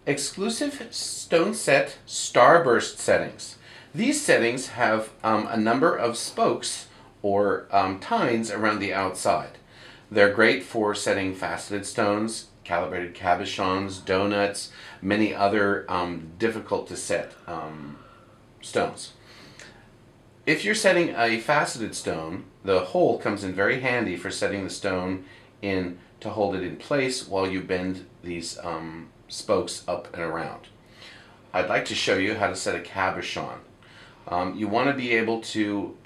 Exclusive StoneSett Starburst Settings. These settings have a number of spokes or tines around the outside. They're great for setting faceted stones, calibrated cabochons, donuts, many other difficult to set stones. If you're setting a faceted stone, the hole comes in very handy for setting the stone in to hold it in place while you bend these spokes up and around. I'd like to show you how to set a cabochon. You want to be able to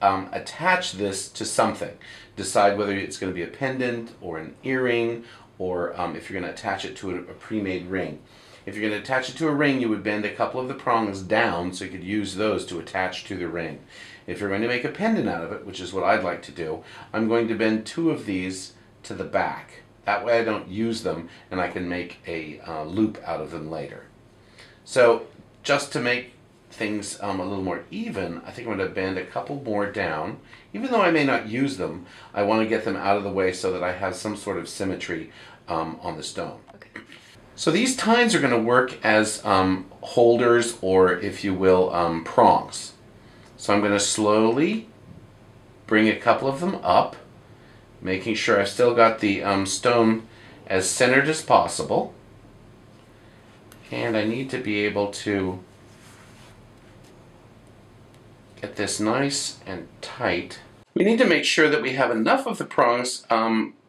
attach this to something. Decide whether it's going to be a pendant or an earring, or if you're going to attach it to a pre-made ring. If you're going to attach it to a ring, you would bend a couple of the prongs down so you could use those to attach to the ring. If you're going to make a pendant out of it, which is what I'd like to do, I'm going to bend two of these to the back. That way I don't use them and I can make a loop out of them later. So just to make things a little more even, I think I'm going to bend a couple more down. Even though I may not use them, I want to get them out of the way so that I have some sort of symmetry on the stone. Okay. So these tines are going to work as holders, or if you will, prongs. So I'm going to slowly bring a couple of them up, making sure I've still got the stone as centered as possible. And I need to be able to get this nice and tight. We need to make sure that we have enough of the prongs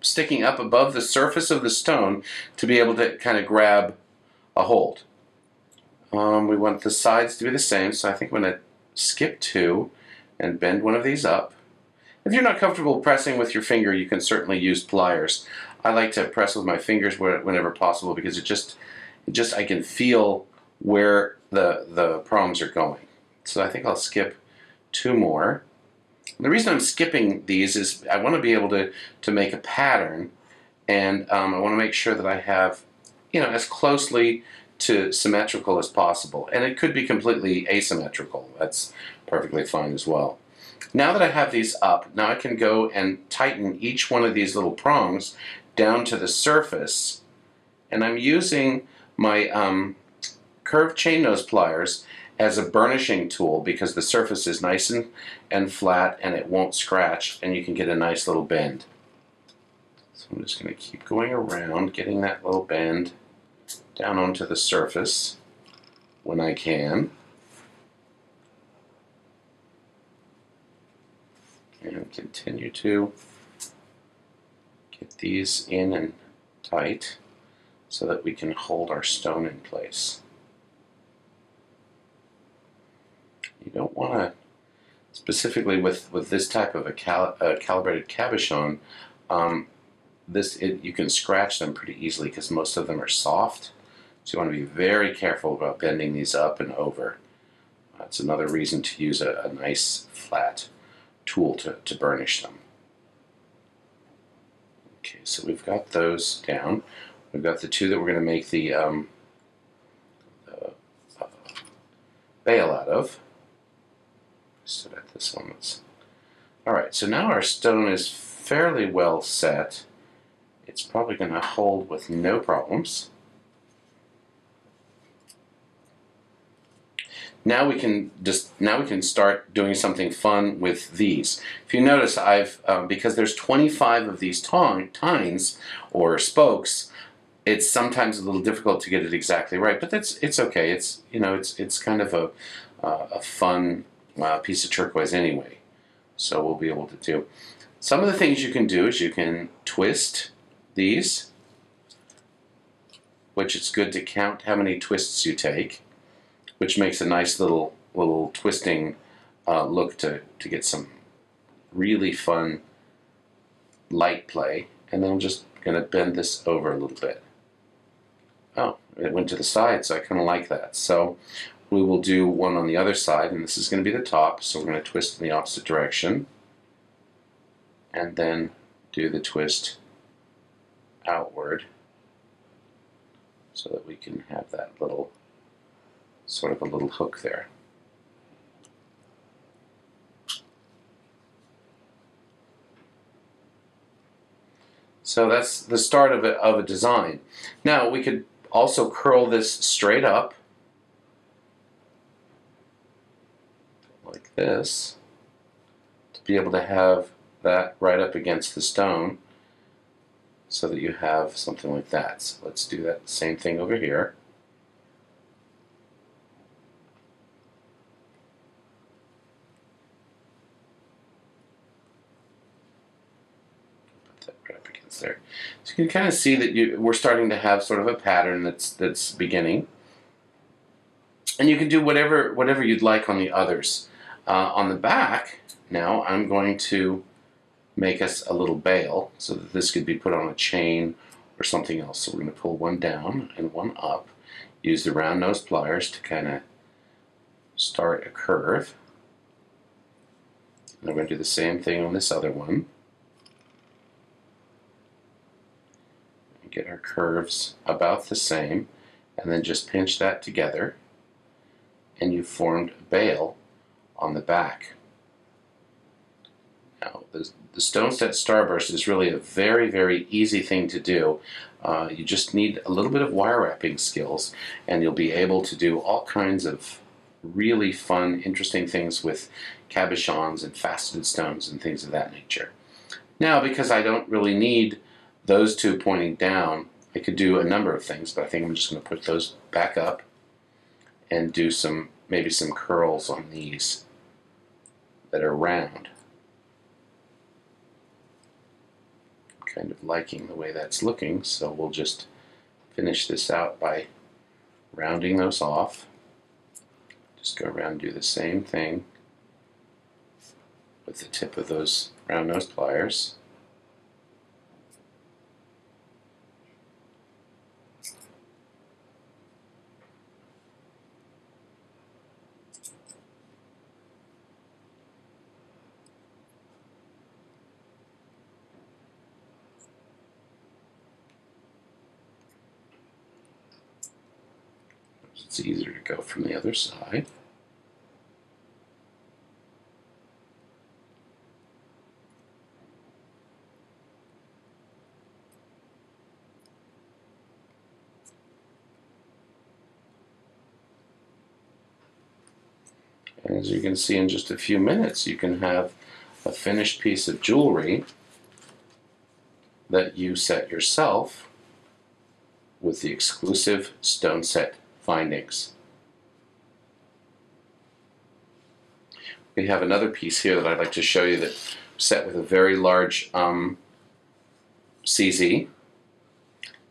sticking up above the surface of the stone to be able to kind of grab a hold. We want the sides to be the same, so I think I'm going to skip two and bend one of these up. If you're not comfortable pressing with your finger, you can certainly use pliers. I like to press with my fingers whenever possible because it just I can feel where the prongs are going. So I think I'll skip two more. The reason I'm skipping these is I want to be able to make a pattern, and I want to make sure that I have, as closely to symmetrical as possible. And it could be completely asymmetrical. That's perfectly fine as well. Now that I have these up, now I can go and tighten each one of these little prongs down to the surface, and I'm using my curved chain nose pliers as a burnishing tool because the surface is nice and flat and it won't scratch, and you can get a nice little bend. So I'm just going to keep going around, getting that little bend down onto the surface when I can. And continue to get these in and tight so that we can hold our stone in place. You don't want to, specifically with this type of a calibrated cabochon, you can scratch them pretty easily because most of them are soft. So you want to be very careful about bending these up and over. That's another reason to use a nice flat tool to burnish them. Okay, so we've got those down. We've got the two that we're going to make the bail out of. So that this one is. Alright, so now our stone is fairly well set. It's probably going to hold with no problems. Now we can start doing something fun with these. If you notice, because there's 25 of these tines or spokes, it's sometimes a little difficult to get it exactly right, but it's okay. It's kind of a fun piece of turquoise anyway, so we'll be able to do. Some of the things you can do is you can twist these, which it's good to count how many twists you take, which makes a nice little twisting look to get some really fun light play. And then I'm just going to bend this over a little bit. Oh, it went to the side, so I kind of like that. So we will do one on the other side, and this is going to be the top, so we're going to twist in the opposite direction, and then do the twist outward so that we can have that little, sort of a little hook there. So that's the start of a design. Now we could also curl this straight up like this to be able to have that right up against the stone so that you have something like that. So let's do that same thing over here. Put that right up against there. So you can kind of see that we're starting to have sort of a pattern that's beginning. And you can do whatever you'd like on the others. On the back, now I'm going to make us a little bail so that this could be put on a chain or something else. So we're going to pull one down and one up. Use the round nose pliers to kind of start a curve. And we're going to do the same thing on this other one. Get our curves about the same, and then just pinch that together, and you've formed a bail on the back. Now, the StoneSett Starburst is really a very, very easy thing to do. You just need a little bit of wire wrapping skills, and you'll be able to do all kinds of really fun, interesting things with cabochons and faceted stones and things of that nature. Now, because I don't really need those two pointing down, I could do a number of things, but I think I'm just going to put those back up and do maybe some curls on these that are round. Kind of liking the way that's looking, so we'll just finish this out by rounding those off. Just go around and do the same thing with the tip of those round nose pliers. It's easier to go from the other side. And as you can see, in just a few minutes, you can have a finished piece of jewelry that you set yourself with the exclusive StoneSett findings. We have another piece here that I'd like to show you that's set with a very large CZ,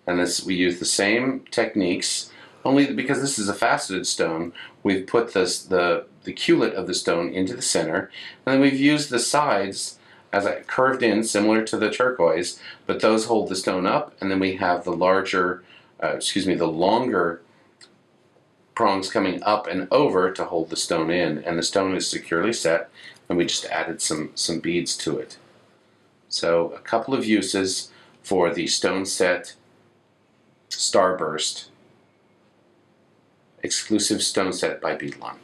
and we use the same techniques, only because this is a faceted stone, we've put the culet of the stone into the center, and then we've used the sides as curved in, similar to the turquoise, but those hold the stone up, and then we have the the longer prongs coming up and over to hold the stone in, and the stone is securely set, and we just added some beads to it. So a couple of uses for the StoneSett Starburst, exclusive StoneSett by Beadalon.